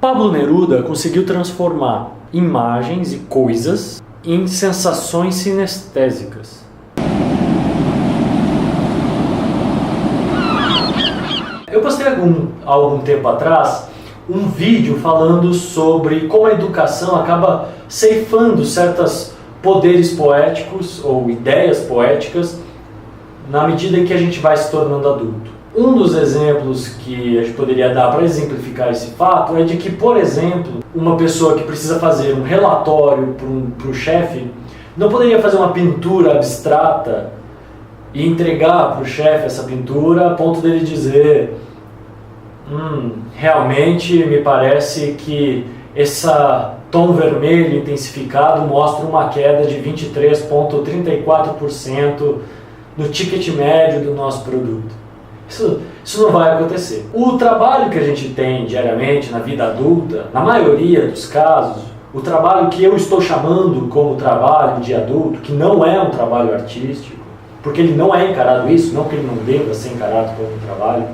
Pablo Neruda conseguiu transformar imagens e coisas em sensações sinestésicas. Eu postei há algum tempo atrás um vídeo falando sobre como a educação acaba ceifando certos poderes poéticos ou ideias poéticas na medida em que a gente vai se tornando adulto. Um dos exemplos que a gente poderia dar para exemplificar esse fato é de que, por exemplo, uma pessoa que precisa fazer um relatório para o chefe não poderia fazer uma pintura abstrata e entregar para o chefe essa pintura a ponto dele dizer: realmente me parece que esse tom vermelho intensificado mostra uma queda de 23,34% no ticket médio do nosso produto. Isso não vai acontecer. O trabalho que a gente tem diariamente na vida adulta, na maioria dos casos, o trabalho que eu estou chamando como trabalho de adulto, que não é um trabalho artístico, porque ele não é encarado isso, não que ele não deva ser encarado como um trabalho,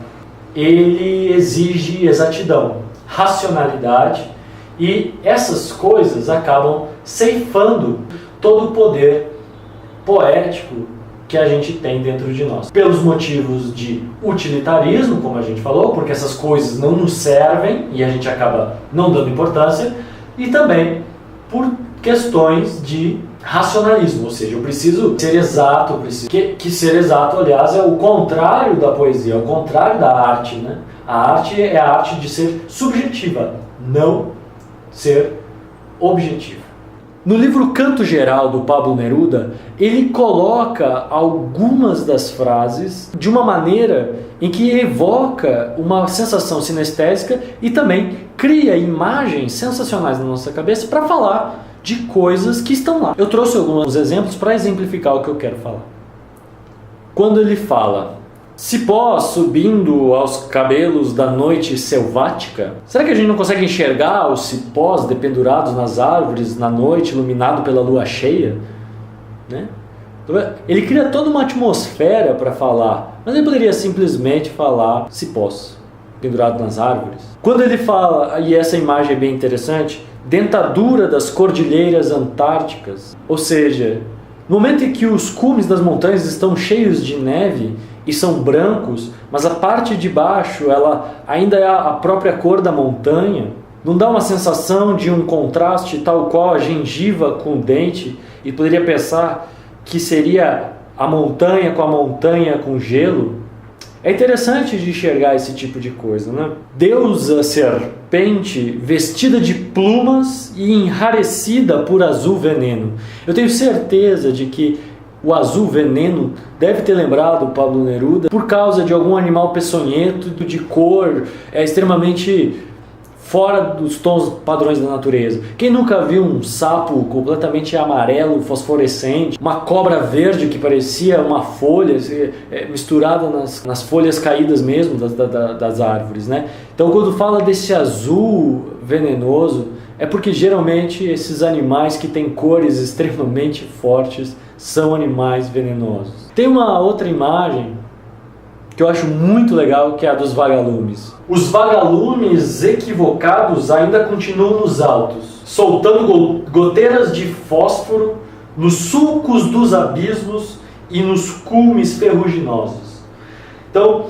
ele exige exatidão, racionalidade, e essas coisas acabam ceifando todo o poder poético que a gente tem dentro de nós. Pelos motivos de utilitarismo, como a gente falou, porque essas coisas não nos servem e a gente acaba não dando importância, e também por questões de racionalismo, ou seja, eu preciso ser exato, que ser exato, aliás, é o contrário da poesia, é o contrário da arte, né? A arte é a arte de ser subjetiva, não ser objetiva. No livro Canto Geral, do Pablo Neruda, ele coloca algumas das frases de uma maneira em que evoca uma sensação sinestésica e também cria imagens sensacionais na nossa cabeça para falar de coisas que estão lá. Eu trouxe alguns exemplos para exemplificar o que eu quero falar. Quando ele fala: cipós subindo aos cabelos da noite selvática. Será que a gente não consegue enxergar os cipós dependurados nas árvores na noite, iluminado pela lua cheia? Né? Ele cria toda uma atmosfera para falar, mas ele poderia simplesmente falar cipós pendurados nas árvores. Quando ele fala, e essa imagem é bem interessante, dentadura das cordilheiras antárticas, ou seja, no momento em que os cumes das montanhas estão cheios de neve e são brancos, mas a parte de baixo ela ainda é a própria cor da montanha, não dá uma sensação de um contraste tal qual a gengiva com o dente, e poderia pensar que seria a montanha com gelo? É interessante de enxergar esse tipo de coisa, né? Deusa serpente vestida de plumas e enrarecida por azul veneno. Eu tenho certeza de que o azul veneno deve ter lembrado o Pablo Neruda por causa de algum animal peçonhento, de cor extremamente fora dos tons padrões da natureza. Quem nunca viu um sapo completamente amarelo, fosforescente, uma cobra verde que parecia uma folha misturada nas folhas caídas mesmo das árvores, né? Então, quando fala desse azul venenoso, é porque geralmente esses animais que têm cores extremamente fortes são animais venenosos. Tem uma outra imagem que eu acho muito legal, que é a dos vagalumes. Os vagalumes equivocados ainda continuam nos altos, soltando goteiras de fósforo nos sulcos dos abismos e nos cumes ferruginosos. Então,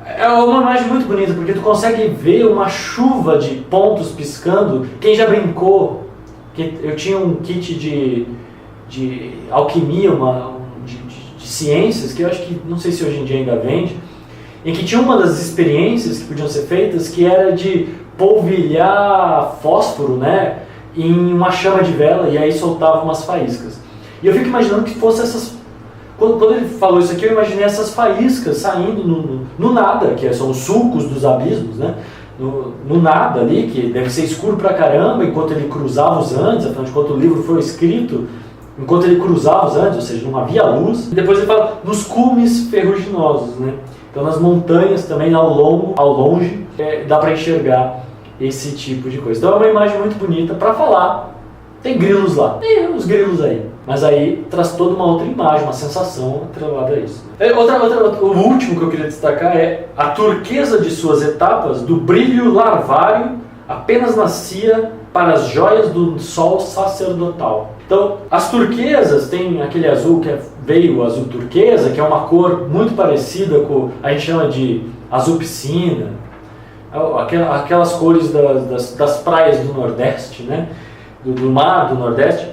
é uma imagem muito bonita, porque tu consegue ver uma chuva de pontos piscando. Quem já brincou, eu tinha um kit de alquimia, de ciências, que eu acho que, não sei se hoje em dia ainda vende, em que tinha uma das experiências que podiam ser feitas, que era de polvilhar fósforo, né, em uma chama de vela, e aí soltava umas faíscas. E eu fico imaginando que fosse essas... Quando ele falou isso aqui, eu imaginei essas faíscas saindo no nada, que são os sulcos dos abismos, né, no nada ali, que deve ser escuro pra caramba, enquanto ele cruzava os Andes, afinal de contas o livro foi escrito enquanto ele cruzava os Andes, ou seja, não havia luz. E depois ele fala nos cumes ferruginosos, né? Então nas montanhas também, ao longe, dá para enxergar esse tipo de coisa. Então é uma imagem muito bonita para falar. Tem grilos lá, tem os grilos aí. Mas aí traz toda uma outra imagem, uma sensação atrelada a isso. O último que eu queria destacar é a turquesa de suas etapas, do brilho larvário apenas nascia para as joias do sol sacerdotal. Então, as turquesas tem aquele azul que veio o azul turquesa, que é uma cor muito parecida com, a gente chama de azul piscina, aquelas cores das praias do Nordeste, né? do mar do Nordeste.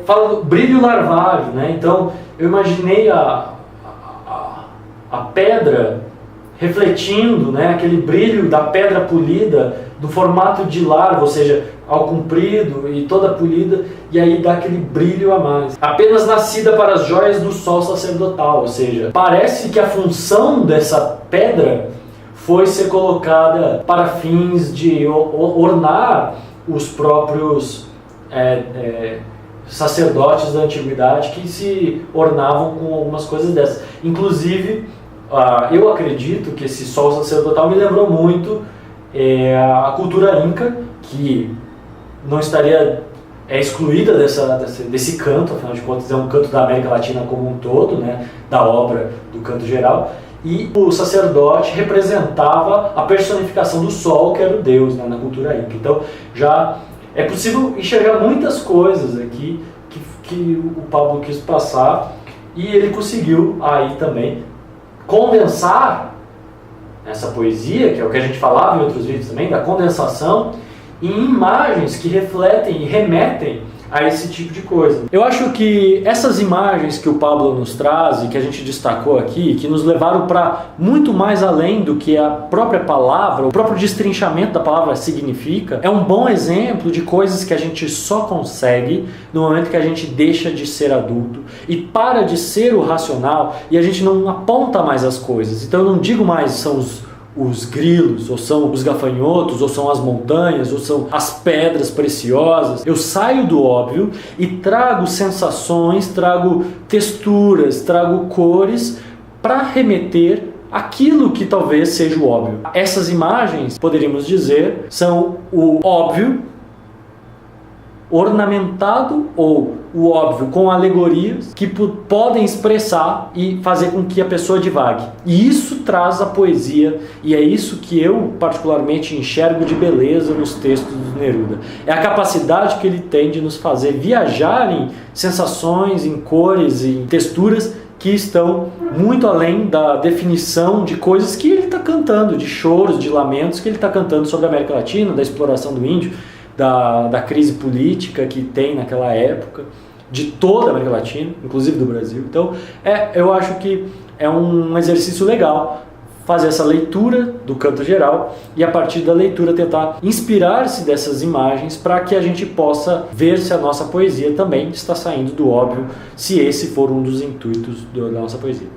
Fala do brilho larvário, né? Então, eu imaginei a pedra refletindo, né, aquele brilho da pedra polida do formato de larva, ou seja, ao comprido e toda polida, e aí dá aquele brilho a mais. Apenas nascida para as joias do sol sacerdotal, ou seja, parece que a função dessa pedra foi ser colocada para fins de ornar os próprios sacerdotes da antiguidade, que se ornavam com algumas coisas dessas. Inclusive, eu acredito que esse sol sacerdotal me lembrou muito a cultura inca, que não estaria excluída desse canto, afinal de contas é um canto da América Latina como um todo, né, da obra do canto geral, e o sacerdote representava a personificação do sol, que era o deus, né, na cultura inca. Então já é possível enxergar muitas coisas aqui que o Pablo quis passar, e ele conseguiu aí também condensar essa poesia, que é o que a gente falava em outros vídeos também, da condensação, em imagens que refletem e remetem a esse tipo de coisa. Eu acho que essas imagens que o Pablo nos traz e que a gente destacou aqui, que nos levaram para muito mais além do que a própria palavra, o próprio destrinchamento da palavra significa, é um bom exemplo de coisas que a gente só consegue no momento que a gente deixa de ser adulto e para de ser o racional, e a gente não aponta mais as coisas. Então eu não digo mais são os grilos, ou são os gafanhotos, ou são as montanhas, ou são as pedras preciosas. Eu saio do óbvio e trago sensações, trago texturas, trago cores para remeter aquilo que talvez seja o óbvio. Essas imagens, poderíamos dizer, são o óbvio ornamentado, ou o óbvio com alegorias que podem expressar e fazer com que a pessoa divague. E isso traz a poesia, e é isso que eu particularmente enxergo de beleza nos textos do Neruda. É a capacidade que ele tem de nos fazer viajar em sensações, em cores, em texturas que estão muito além da definição de coisas que ele está cantando, de choros, de lamentos que ele está cantando sobre a América Latina, da exploração do índio, da crise política que tem naquela época, de toda a América Latina, inclusive do Brasil. Então, eu acho que é um exercício legal fazer essa leitura do canto geral e, a partir da leitura, tentar inspirar-se dessas imagens para que a gente possa ver se a nossa poesia também está saindo do óbvio, se esse for um dos intuitos da nossa poesia.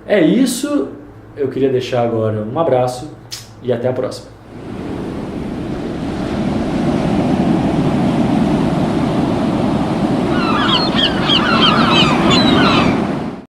É isso, eu queria deixar agora um abraço e até a próxima.